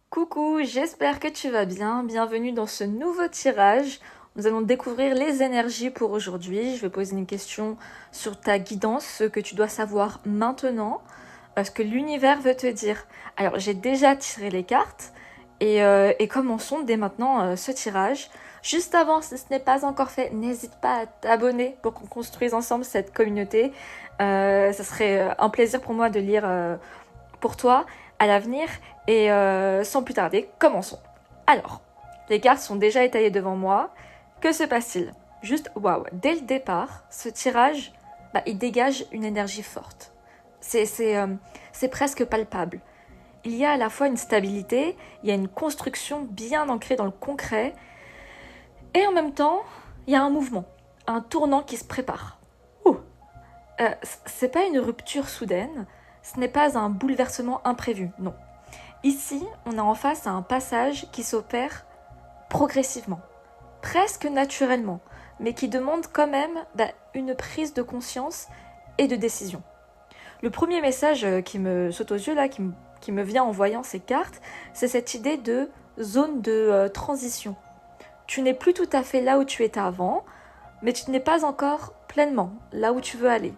Coucou, j'espère que tu vas bien. Bienvenue dans ce nouveau tirage. Nous allons découvrir les énergies pour aujourd'hui. Je vais poser une question sur ta guidance, ce que tu dois savoir maintenant, ce que l'univers veut te dire. Alors, j'ai déjà tiré les cartes et commençons dès maintenant ce tirage. Juste avant, si ce n'est pas encore fait, n'hésite pas à t'abonner pour qu'on construise ensemble cette communauté. Ce serait un plaisir pour moi de lire pour toi à l'avenir. Et sans plus tarder, commençons. Alors, les cartes sont déjà étalées devant moi. Que se passe-t-il? Juste, waouh, dès le départ, ce tirage, il dégage une énergie forte. C'est presque palpable. Il y a à la fois une stabilité, il y a une construction bien ancrée dans le concret, et en même temps, il y a un mouvement, un tournant qui se prépare. C'est pas une rupture soudaine, ce n'est pas un bouleversement imprévu, non. Ici, on a en face un passage qui s'opère progressivement, presque naturellement, mais qui demande quand même une prise de conscience et de décision. Le premier message qui me saute aux yeux, là, qui me vient en voyant ces cartes, c'est cette idée de zone de transition. Tu n'es plus tout à fait là où tu étais avant, mais tu n'es pas encore pleinement là où tu veux aller.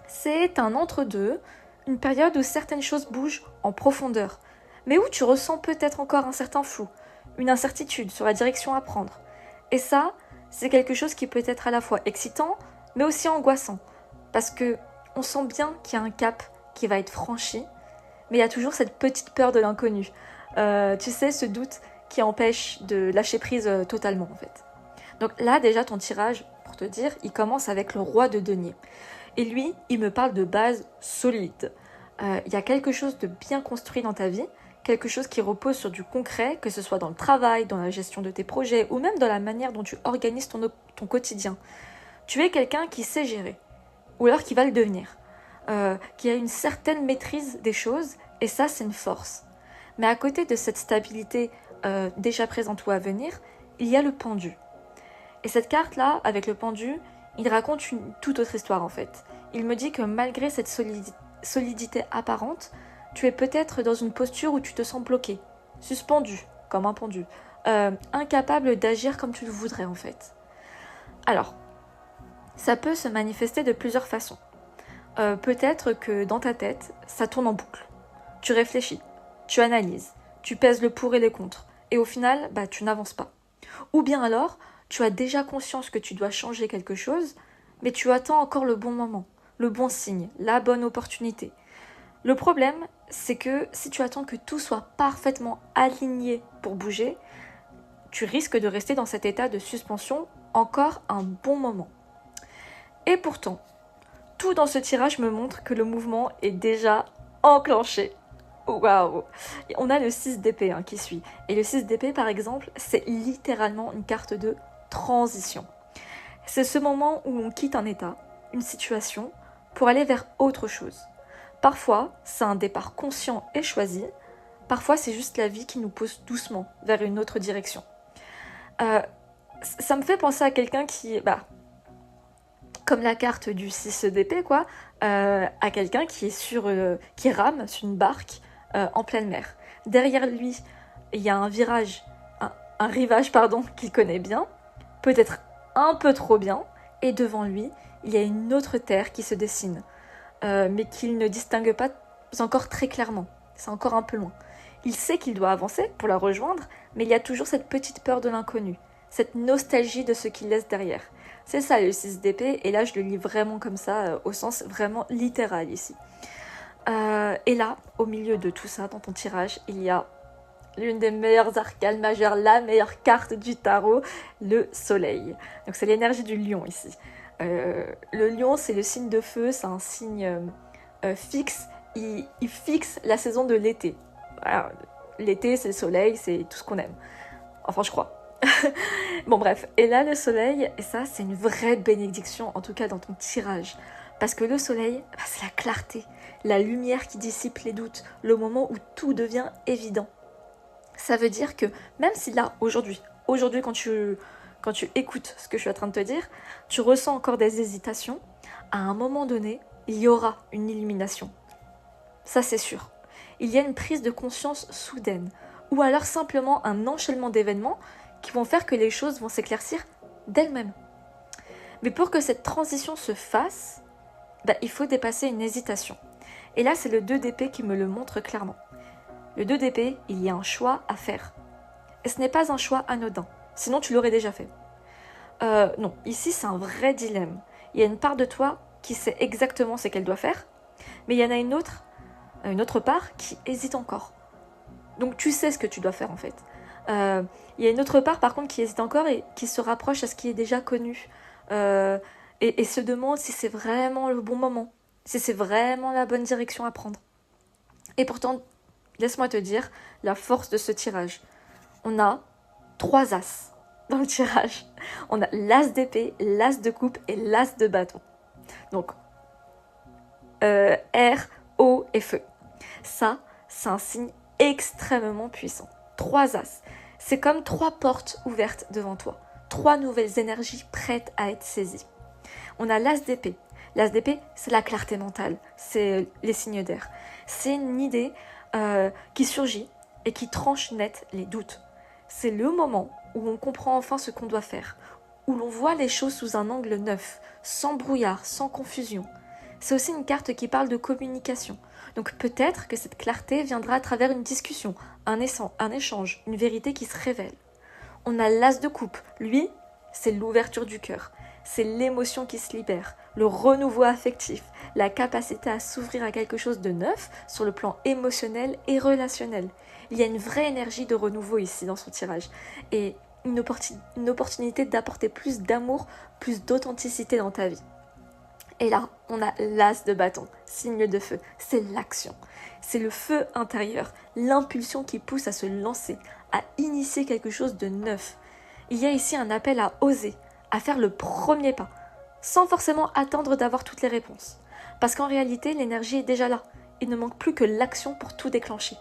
C'est un entre-deux, une période où certaines choses bougent en profondeur, mais où tu ressens peut-être encore un certain flou, une incertitude sur la direction à prendre. Et ça, c'est quelque chose qui peut être à la fois excitant, mais aussi angoissant, parce que on sent bien qu'il y a un cap qui va être franchi, mais il y a toujours cette petite peur de l'inconnu. Tu sais, ce doute qui empêche de lâcher prise totalement, en fait. Donc là, déjà, ton tirage, pour te dire, il commence avec le roi de denier. Et lui, il me parle de base solide. Il y a quelque chose de bien construit dans ta vie, quelque chose qui repose sur du concret, que ce soit dans le travail, dans la gestion de tes projets, ou même dans la manière dont tu organises ton quotidien. Tu es quelqu'un qui sait gérer, ou alors qui va le devenir, qui a une certaine maîtrise des choses, et ça, c'est une force. Mais à côté de cette stabilité déjà présente ou à venir, il y a le pendu. Et cette carte-là, avec le pendu, il raconte une toute autre histoire en fait. Il me dit que malgré cette solidité apparente, tu es peut-être dans une posture où tu te sens bloqué, suspendu, comme un pendu, incapable d'agir comme tu le voudrais en fait. Alors, ça peut se manifester de plusieurs façons. Peut-être que dans ta tête, ça tourne en boucle. Tu réfléchis, tu analyses, tu pèses le pour et les contre, et au final, tu n'avances pas. Ou bien alors, tu as déjà conscience que tu dois changer quelque chose, mais tu attends encore le bon moment, le bon signe, la bonne opportunité. Le problème, c'est que si tu attends que tout soit parfaitement aligné pour bouger, tu risques de rester dans cet état de suspension encore un bon moment. Et pourtant, tout dans ce tirage me montre que le mouvement est déjà enclenché. Waouh! On a le 6 d'épée qui suit. Et le 6 d'épée, par exemple, c'est littéralement une carte de transition. C'est ce moment où on quitte un état, une situation, pour aller vers autre chose. Parfois, c'est un départ conscient et choisi. Parfois, c'est juste la vie qui nous pousse doucement vers une autre direction. Ça me fait penser à quelqu'un qui, comme la carte du 6 d'épée, à quelqu'un qui est qui rame sur une barque en pleine mer. Derrière lui, il y a un rivage qu'il connaît bien, peut-être un peu trop bien, et devant lui, il y a une autre terre qui se dessine, mais qu'il ne distingue pas encore très clairement. C'est encore un peu loin. Il sait qu'il doit avancer pour la rejoindre, mais il y a toujours cette petite peur de l'inconnu, cette nostalgie de ce qu'il laisse derrière. C'est ça le 6 d'épée, et là je le lis vraiment comme ça, au sens vraiment littéral ici. Et là, au milieu de tout ça, dans ton tirage, il y a l'une des meilleures arcanes majeures, la meilleure carte du tarot, le soleil. Donc c'est l'énergie du lion ici. Le lion, c'est le signe de feu, c'est un signe fixe, il fixe la saison de l'été. Alors, l'été, c'est le soleil, c'est tout ce qu'on aime. Enfin, je crois. Bon bref, et là le soleil, et ça c'est une vraie bénédiction, en tout cas dans ton tirage. Parce que le soleil, c'est la clarté, la lumière qui dissipe les doutes, le moment où tout devient évident. Ça veut dire que même si là, aujourd'hui quand quand tu écoutes ce que je suis en train de te dire, tu ressens encore des hésitations, à un moment donné, il y aura une illumination. Ça, c'est sûr. Il y a une prise de conscience soudaine, ou alors simplement un enchaînement d'événements qui vont faire que les choses vont s'éclaircir d'elles-mêmes. Mais pour que cette transition se fasse, il faut dépasser une hésitation. Et là, c'est le 2 d'épée qui me le montre clairement. Le 2 d'épée, il y a un choix à faire. Et ce n'est pas un choix anodin, sinon tu l'aurais déjà fait. Non, ici c'est un vrai dilemme. Il y a une part de toi qui sait exactement ce qu'elle doit faire, mais il y en a une autre part qui hésite encore. Donc tu sais ce que tu dois faire en fait. Il y a une autre part par contre qui hésite encore et qui se rapproche à ce qui est déjà connu et se demande si c'est vraiment le bon moment, si c'est vraiment la bonne direction à prendre. Et pourtant, laisse-moi te dire la force de ce tirage. On a 3 as dans le tirage. On a l'as d'épée, l'as de coupe et l'as de bâton. Donc, air, eau et feu. Ça, c'est un signe extrêmement puissant. 3 as. C'est comme 3 portes ouvertes devant toi. 3 nouvelles énergies prêtes à être saisies. On a l'as d'épée. L'as d'épée, c'est la clarté mentale. C'est les signes d'air. C'est une idée qui surgit et qui tranche net les doutes. C'est le moment où on comprend enfin ce qu'on doit faire, où l'on voit les choses sous un angle neuf, sans brouillard, sans confusion. C'est aussi une carte qui parle de communication. Donc peut-être que cette clarté viendra à travers une discussion, un échange, une vérité qui se révèle. On a l'as de coupe. Lui, c'est l'ouverture du cœur. C'est l'émotion qui se libère, le renouveau affectif, la capacité à s'ouvrir à quelque chose de neuf sur le plan émotionnel et relationnel. Il y a une vraie énergie de renouveau ici dans son tirage et une opportunité d'apporter plus d'amour, plus d'authenticité dans ta vie. Et là, on a l'as de bâton, signe de feu, c'est l'action. C'est le feu intérieur, l'impulsion qui pousse à se lancer, à initier quelque chose de neuf. Il y a ici un appel à oser, à faire le premier pas, sans forcément attendre d'avoir toutes les réponses. Parce qu'en réalité, l'énergie est déjà là. Il ne manque plus que l'action pour tout déclencher.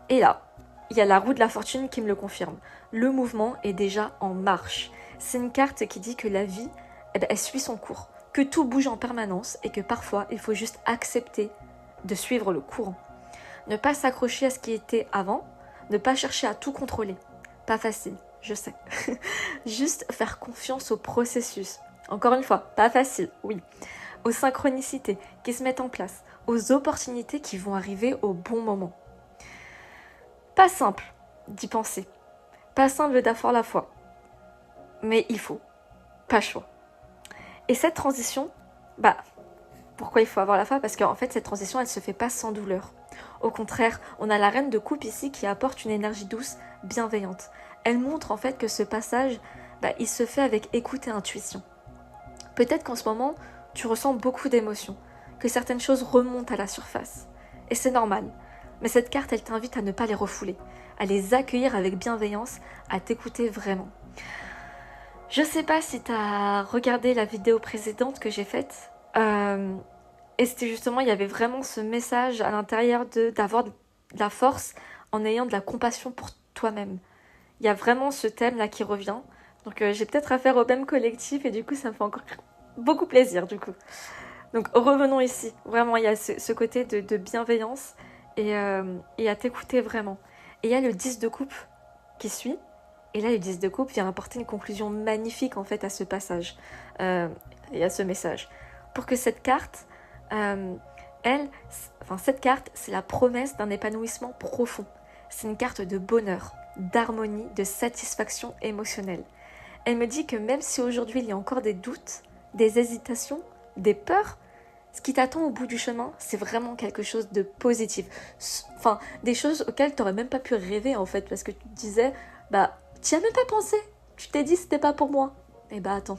Et là, il y a la roue de la fortune qui me le confirme. Le mouvement est déjà en marche. C'est une carte qui dit que la vie, elle suit son cours, que tout bouge en permanence et que parfois, il faut juste accepter de suivre le courant. Ne pas s'accrocher à ce qui était avant, ne pas chercher à tout contrôler. Pas facile, je sais. Juste faire confiance au processus. Encore une fois, pas facile, oui. Aux synchronicités qui se mettent en place, aux opportunités qui vont arriver au bon moment. Pas simple d'y penser, pas simple d'avoir la foi, mais il faut, pas choix. Et cette transition, pourquoi il faut avoir la foi? Parce qu'en fait, cette transition, elle se fait pas sans douleur. Au contraire, on a la reine de coupe ici qui apporte une énergie douce, bienveillante. Elle montre en fait que ce passage, il se fait avec écoute et intuition. Peut-être qu'en ce moment, tu ressens beaucoup d'émotions, que certaines choses remontent à la surface. Et c'est normal. Mais cette carte, elle t'invite à ne pas les refouler, à les accueillir avec bienveillance, à t'écouter vraiment. Je sais pas si tu as regardé la vidéo précédente que j'ai faite. Et c'était justement, il y avait vraiment ce message à l'intérieur d'avoir de la force en ayant de la compassion pour toi-même. Il y a vraiment ce thème-là qui revient. Donc j'ai peut-être affaire au même collectif et du coup, ça me fait encore beaucoup plaisir du coup. Donc revenons ici. Vraiment, il y a ce côté de bienveillance et à t'écouter vraiment. Et il y a le 10 de coupe qui suit. Et là, le 10 de coupe vient apporter une conclusion magnifique en fait à ce passage et à ce message. Pour que cette carte, cette carte, c'est la promesse d'un épanouissement profond. C'est une carte de bonheur, d'harmonie, de satisfaction émotionnelle. Elle me dit que même si aujourd'hui il y a encore des doutes, des hésitations, des peurs, ce qui t'attend au bout du chemin, c'est vraiment quelque chose de positif. Enfin, des choses auxquelles tu n'aurais même pas pu rêver en fait, parce que tu te disais, tu n'y as même pas pensé. Tu t'es dit, c'était pas pour moi. Et attends,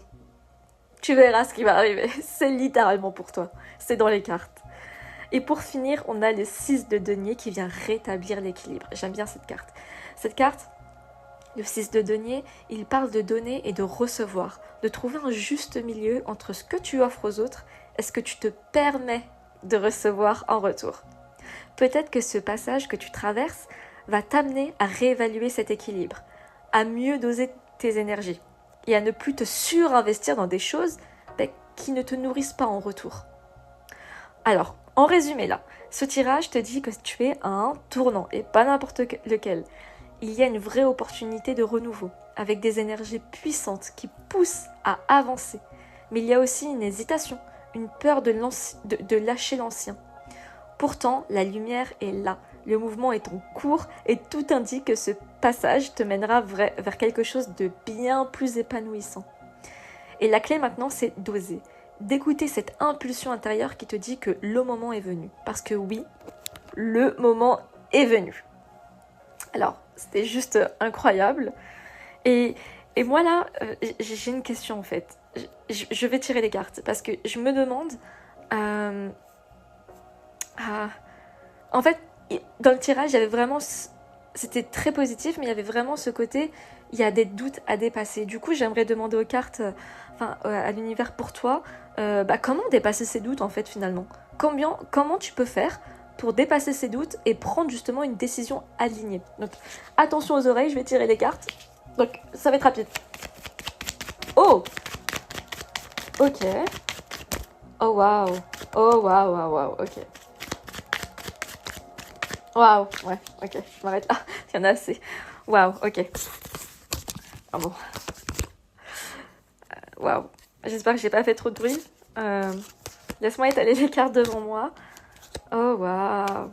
tu verras ce qui va arriver. C'est littéralement pour toi. C'est dans les cartes. Et pour finir, on a le 6 de denier qui vient rétablir l'équilibre. J'aime bien cette carte. Cette carte, le 6 de denier, il parle de donner et de recevoir, de trouver un juste milieu entre ce que tu offres aux autres et ce que tu te permets de recevoir en retour. Peut-être que ce passage que tu traverses va t'amener à réévaluer cet équilibre, à mieux doser tes énergies et à ne plus te surinvestir dans des choses qui ne te nourrissent pas en retour. Alors, en résumé là, ce tirage te dit que tu es à un tournant et pas n'importe lequel. Il y a une vraie opportunité de renouveau avec des énergies puissantes qui poussent à avancer. Mais il y a aussi une hésitation, une peur de lâcher l'ancien. Pourtant, la lumière est là, le mouvement est en cours et tout indique que ce passage te mènera vers quelque chose de bien plus épanouissant. Et la clé maintenant, c'est d'oser, d'écouter cette impulsion intérieure qui te dit que le moment est venu. Parce que oui, le moment est venu. Alors, c'était juste incroyable. Et moi là, j'ai une question en fait. Je vais tirer les cartes parce que je me demande... en fait, dans le tirage, il y avait vraiment... C'était très positif, mais il y avait vraiment ce côté... Il y a des doutes à dépasser. Du coup, j'aimerais demander aux cartes, à l'univers pour toi, comment dépasser ces doutes en fait finalement. Comment tu peux faire pour dépasser ces doutes et prendre justement une décision alignée. Donc, attention aux oreilles, je vais tirer les cartes. Donc, ça va être rapide. Oh! Ok. Oh, waouh. Oh, waouh, waouh, waouh, ok. Waouh, ouais, ok, je m'arrête là. Il y en a assez. Waouh, ok. Ah bon. Waouh. J'espère que j'ai pas fait trop de bruit. Laisse-moi étaler les cartes devant moi. Oh, waouh.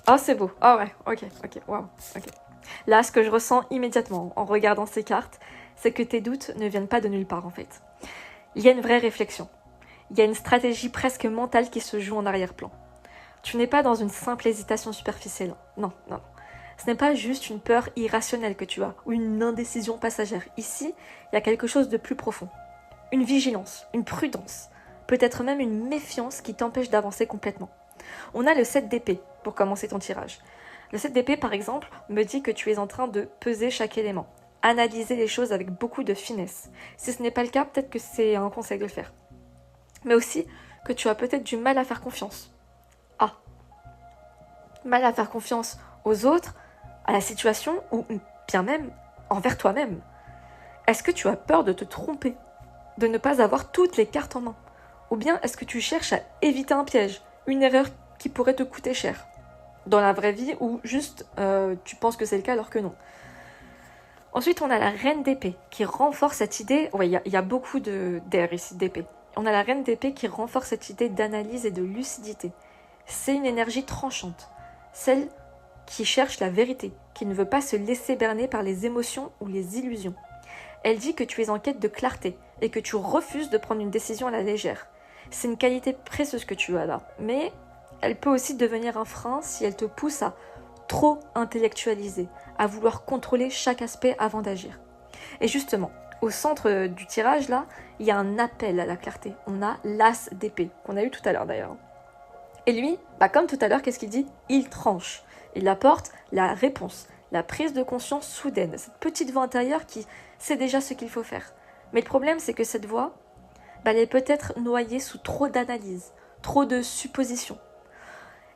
Oh, c'est beau. Oh, ouais, ok, waouh, ok. Là, ce que je ressens immédiatement en regardant ces cartes, c'est que tes doutes ne viennent pas de nulle part, en fait. Il y a une vraie réflexion. Il y a une stratégie presque mentale qui se joue en arrière-plan. Tu n'es pas dans une simple hésitation superficielle. Non. Ce n'est pas juste une peur irrationnelle que tu as, ou une indécision passagère. Ici, il y a quelque chose de plus profond. Une vigilance, une prudence, peut-être même une méfiance qui t'empêche d'avancer complètement. On a le 7 d'épée pour commencer ton tirage. Le 7 d'épée, par exemple, me dit que tu es en train de peser chaque élément, analyser les choses avec beaucoup de finesse. Si ce n'est pas le cas, peut-être que c'est un conseil de le faire. Mais aussi que tu as peut-être du mal à faire confiance. Ah, mal à faire confiance aux autres, à la situation ou bien même envers toi-même. Est-ce que tu as peur de te tromper, de ne pas avoir toutes les cartes en main? Ou bien est-ce que tu cherches à éviter un piège, une erreur qui pourrait te coûter cher? Dans la vraie vie ou juste tu penses que c'est le cas alors que non. Ensuite, on a la reine d'épée qui renforce cette idée. Ouais, il y a beaucoup d'air ici, d'épée. On a la reine d'épée qui renforce cette idée d'analyse et de lucidité. C'est une énergie tranchante, celle qui cherche la vérité, qui ne veut pas se laisser berner par les émotions ou les illusions. Elle dit que tu es en quête de clarté et que tu refuses de prendre une décision à la légère. C'est une qualité précieuse que tu as là, mais elle peut aussi devenir un frein si elle te pousse à trop intellectualiser, à vouloir contrôler chaque aspect avant d'agir. Et justement, au centre du tirage là, il y a un appel à la clarté. On a l'as d'épée, qu'on a eu tout à l'heure d'ailleurs. Et lui, comme tout à l'heure, qu'est-ce qu'il dit? Il tranche. Il apporte la réponse, la prise de conscience soudaine, cette petite voix intérieure qui sait déjà ce qu'il faut faire. Mais le problème, c'est que cette voix, elle est peut-être noyée sous trop d'analyse, trop de suppositions.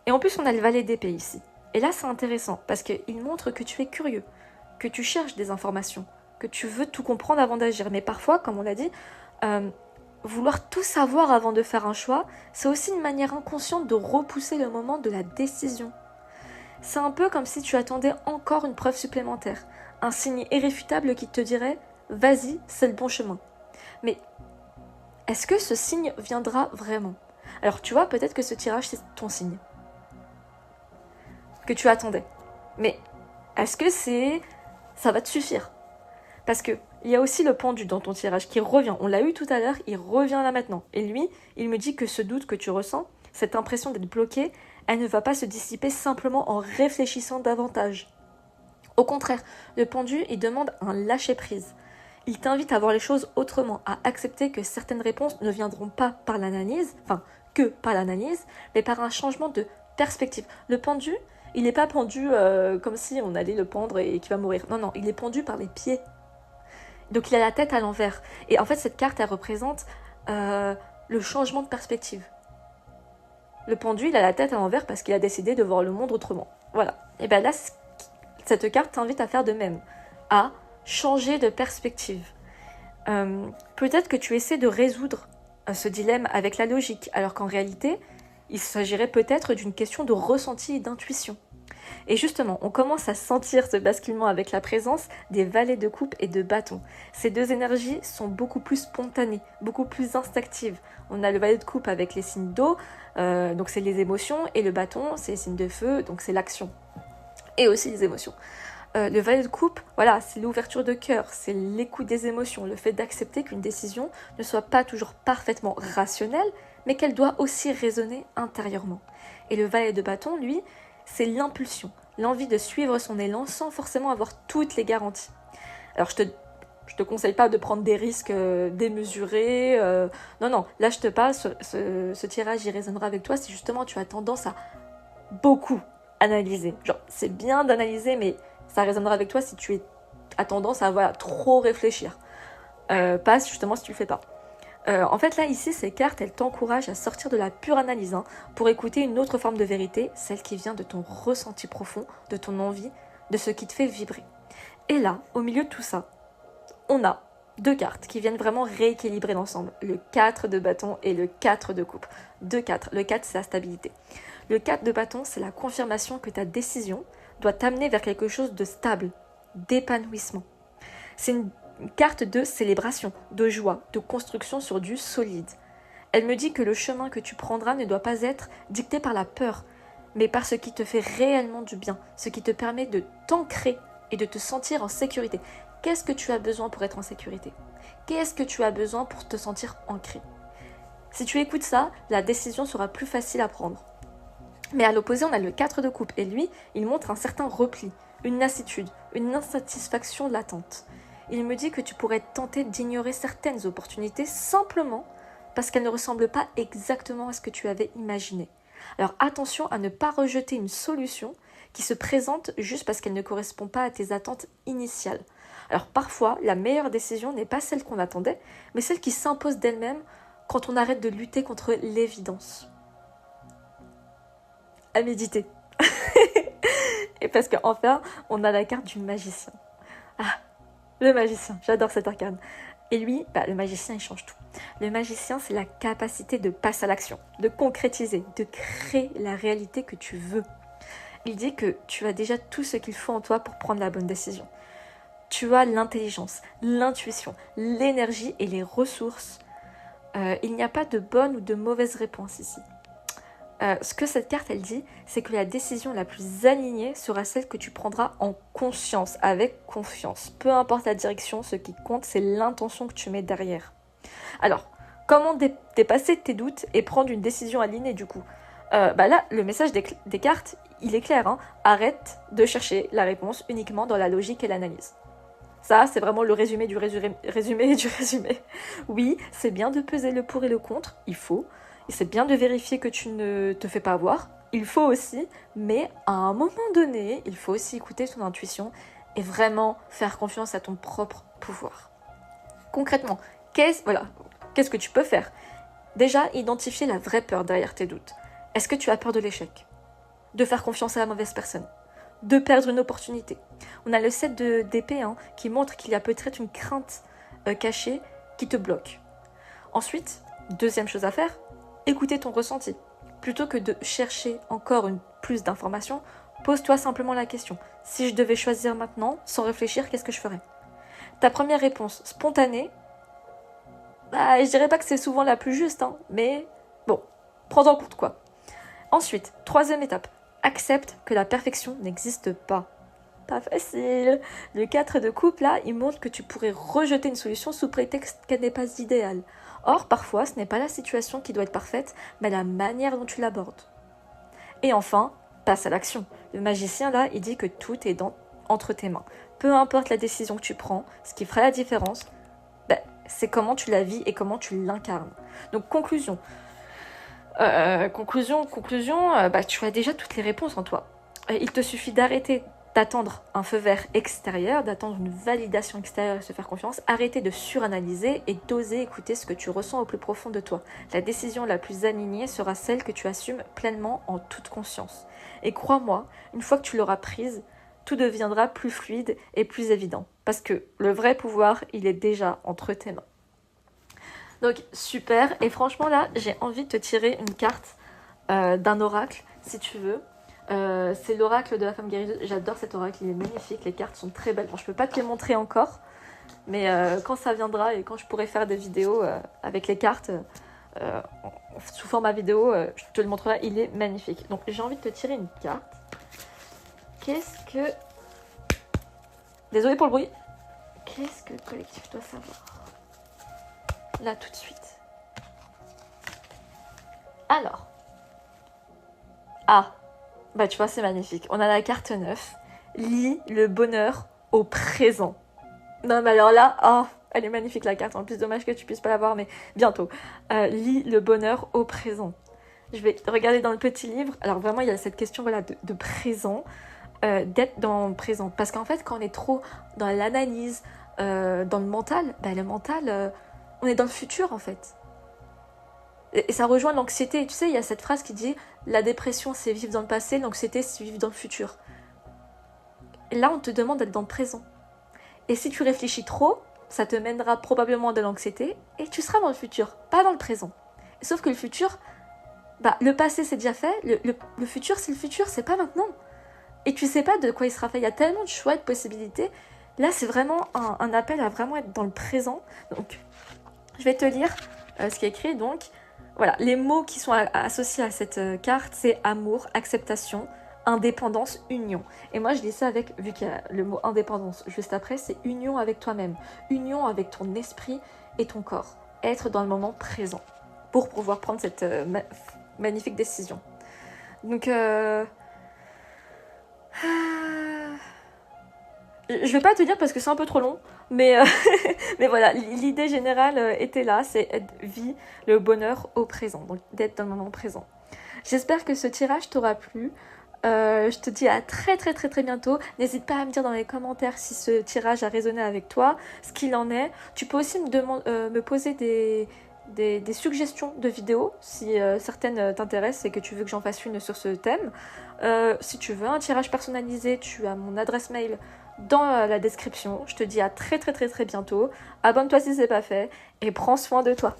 Et en plus, on a le valet d'épée ici. Et là, c'est intéressant, parce qu'il montre que tu es curieux, que tu cherches des informations, que tu veux tout comprendre avant d'agir. Mais parfois, comme on l'a dit, vouloir tout savoir avant de faire un choix, c'est aussi une manière inconsciente de repousser le moment de la décision. C'est un peu comme si tu attendais encore une preuve supplémentaire, un signe irréfutable qui te dirait « vas-y, c'est le bon chemin ». Mais est-ce que ce signe viendra vraiment? Alors tu vois, peut-être que ce tirage, c'est ton signe que tu attendais. Mais est-ce que ça va te suffire? Parce que il y a aussi le pendu dans ton tirage qui revient. On l'a eu tout à l'heure, il revient là maintenant. Et lui, il me dit que ce doute que tu ressens, cette impression d'être bloqué, elle ne va pas se dissiper simplement en réfléchissant davantage. Au contraire, le pendu, il demande un lâcher-prise. Il t'invite à voir les choses autrement, à accepter que certaines réponses ne viendront pas par l'analyse, que par l'analyse, mais par un changement de perspective. Le pendu, il n'est pas pendu comme si on allait le pendre et qu'il va mourir. Non, il est pendu par les pieds. Donc il a la tête à l'envers. Et en fait, cette carte, elle représente le changement de perspective. Le pendu, il a la tête à l'envers parce qu'il a décidé de voir le monde autrement. Voilà. Et bien là, cette carte t'invite à faire de même. À changer de perspective. Peut-être que tu essaies de résoudre ce dilemme avec la logique, alors qu'en réalité, il s'agirait peut-être d'une question de ressenti et d'intuition. Et justement, on commence à sentir ce basculement avec la présence des valets de coupe et de bâton. Ces deux énergies sont beaucoup plus spontanées, beaucoup plus instinctives. On a le valet de coupe avec les signes d'eau, donc c'est les émotions, et le bâton, c'est les signes de feu, donc c'est l'action. Et aussi les émotions. Le valet de coupe, voilà, c'est l'ouverture de cœur, c'est l'écoute des émotions, le fait d'accepter qu'une décision ne soit pas toujours parfaitement rationnelle, mais qu'elle doit aussi résonner intérieurement. Et le valet de bâton, lui, c'est l'impulsion, l'envie de suivre son élan sans forcément avoir toutes les garanties. Alors je te conseille pas de prendre des risques démesurés. Non, là je te parle, ce tirage il résonnera avec toi si justement tu as tendance à beaucoup analyser. Genre c'est bien d'analyser, mais ça résonnera avec toi si tu as tendance à trop réfléchir. Pas justement si tu le fais pas. En fait, là, ici, ces cartes, elles t'encouragent à sortir de la pure analyse pour écouter une autre forme de vérité, celle qui vient de ton ressenti profond, de ton envie, de ce qui te fait vibrer. Et là, au milieu de tout ça, on a deux cartes qui viennent vraiment rééquilibrer l'ensemble. Le 4 de bâton et le 4 de coupe. 2-4. Le 4, c'est la stabilité. Le 4 de bâton, c'est la confirmation que ta décision doit t'amener vers quelque chose de stable, d'épanouissement. C'est une carte de célébration, de joie, de construction sur du solide. Elle me dit que le chemin que tu prendras ne doit pas être dicté par la peur, mais par ce qui te fait réellement du bien, ce qui te permet de t'ancrer et de te sentir en sécurité. Qu'est-ce que tu as besoin pour être en sécurité? Qu'est-ce que tu as besoin pour te sentir ancré? Si tu écoutes ça, la décision sera plus facile à prendre. Mais à l'opposé, on a le 4 de coupe, et lui, il montre un certain repli, une lassitude, une insatisfaction latente. Il me dit que tu pourrais tenter d'ignorer certaines opportunités simplement parce qu'elles ne ressemblent pas exactement à ce que tu avais imaginé. Alors attention à ne pas rejeter une solution qui se présente juste parce qu'elle ne correspond pas à tes attentes initiales. Alors parfois, la meilleure décision n'est pas celle qu'on attendait, mais celle qui s'impose d'elle-même quand on arrête de lutter contre l'évidence. À méditer. Et parce qu'enfin, on a la carte du magicien. Ah, le magicien, j'adore cet arcane. Et lui, le magicien, il change tout. Le magicien, c'est la capacité de passer à l'action, de concrétiser, de créer la réalité que tu veux. Il dit que tu as déjà tout ce qu'il faut en toi pour prendre la bonne décision. Tu as l'intelligence, l'intuition, l'énergie et les ressources. Il n'y a pas de bonne ou de mauvaise réponse ici. Ce que cette carte elle dit, c'est que la décision la plus alignée sera celle que tu prendras en conscience, avec confiance. Peu importe la direction, ce qui compte, c'est l'intention que tu mets derrière. Alors, comment dépasser tes doutes et prendre une décision alignée du coup? Là, le message des cartes, il est clair. Arrête de chercher la réponse uniquement dans la logique et l'analyse. Ça, c'est vraiment le résumé du résumé du résumé. Oui, c'est bien de peser le pour et le contre, il faut. Et c'est bien de vérifier que tu ne te fais pas avoir. Il faut aussi, mais à un moment donné, il faut aussi écouter ton intuition et vraiment faire confiance à ton propre pouvoir. Concrètement, qu'est-ce que tu peux faire? Déjà, identifier la vraie peur derrière tes doutes. Est-ce que tu as peur de l'échec? De faire confiance à la mauvaise personne? De perdre une opportunité? On a le 7 d'épée qui montre qu'il y a peut-être une crainte cachée qui te bloque. Ensuite, deuxième chose à faire, écouter ton ressenti. Plutôt que de chercher encore plus d'informations, pose-toi simplement la question. Si je devais choisir maintenant, sans réfléchir, qu'est-ce que je ferais? Ta première réponse spontanée, je dirais pas que c'est souvent la plus juste, mais bon, prends en compte quoi. Ensuite, troisième étape, accepte que la perfection n'existe pas. Pas facile. Le 4 de coupe, là, il montre que tu pourrais rejeter une solution sous prétexte qu'elle n'est pas idéale. Or, parfois, ce n'est pas la situation qui doit être parfaite, mais la manière dont tu l'abordes. Et enfin, passe à l'action. Le magicien, là, il dit que tout est entre tes mains. Peu importe la décision que tu prends, ce qui fera la différence, c'est comment tu la vis et comment tu l'incarnes. Donc, conclusion. Tu as déjà toutes les réponses en toi. Il te suffit d'arrêter d'attendre un feu vert extérieur, d'attendre une validation extérieure et se faire confiance, arrêter de suranalyser et d'oser écouter ce que tu ressens au plus profond de toi. La décision la plus alignée sera celle que tu assumes pleinement en toute conscience. Et crois-moi, une fois que tu l'auras prise, tout deviendra plus fluide et plus évident. Parce que le vrai pouvoir, il est déjà entre tes mains. Donc super, et franchement là, j'ai envie de te tirer une carte d'un oracle, si tu veux. C'est l'oracle de la femme guérisseuse. J'adore cet oracle, il est magnifique, les cartes sont très belles. Bon, je peux pas te les montrer encore, mais quand ça viendra et quand je pourrai faire des vidéos avec les cartes sous format vidéo, je te le montrerai, il est magnifique. Donc j'ai envie de te tirer une carte. Qu'est-ce que... Désolée pour le bruit. Qu'est-ce que le collectif doit savoir? Là, tout de suite. Alors. Ah. Bah, tu vois, c'est magnifique. On a la carte 9. Lis le bonheur au présent. Non, mais alors là, oh, elle est magnifique, la carte. En plus, dommage que tu puisses pas la voir, mais bientôt. Lis le bonheur au présent. Je vais regarder dans le petit livre. Alors, vraiment, il y a cette question, voilà, de présent. D'être dans le présent. Parce qu'en fait, quand on est trop dans l'analyse, dans le mental, bah, le mental... on est dans le futur en fait. Et ça rejoint l'anxiété. Tu sais, il y a cette phrase qui dit « La dépression, c'est vivre dans le passé, l'anxiété, c'est vivre dans le futur. » Et là, on te demande d'être dans le présent. Et si tu réfléchis trop, ça te mènera probablement de l'anxiété et tu seras dans le futur, pas dans le présent. Sauf que le futur, bah, le passé, c'est déjà fait. Le futur, c'est pas maintenant. Et tu sais pas de quoi il sera fait. Il y a tellement de choix, de possibilités. Là, c'est vraiment un appel à vraiment être dans le présent. Donc, je vais te lire ce qui est écrit. Donc, voilà, les mots qui sont associés à cette carte, c'est amour, acceptation, indépendance, union. Et moi, je lis ça avec, vu qu'il y a le mot indépendance juste après, c'est union avec toi-même, union avec ton esprit et ton corps. Être dans le moment présent pour pouvoir prendre cette magnifique décision. Donc, je vais pas te dire parce que c'est un peu trop long, mais voilà, l'idée générale était là, c'est vie le bonheur au présent, donc d'être dans le moment présent. J'espère que ce tirage t'aura plu. Je te dis à très très très très bientôt. N'hésite pas à me dire dans les commentaires si ce tirage a résonné avec toi, ce qu'il en est. Tu peux aussi me poser des suggestions de vidéos si certaines t'intéressent et que tu veux que j'en fasse une sur ce thème. Si tu veux un tirage personnalisé, tu as mon adresse mail dans la description. Je te dis à très très très très bientôt. Abonne-toi si c'est pas fait et prends soin de toi.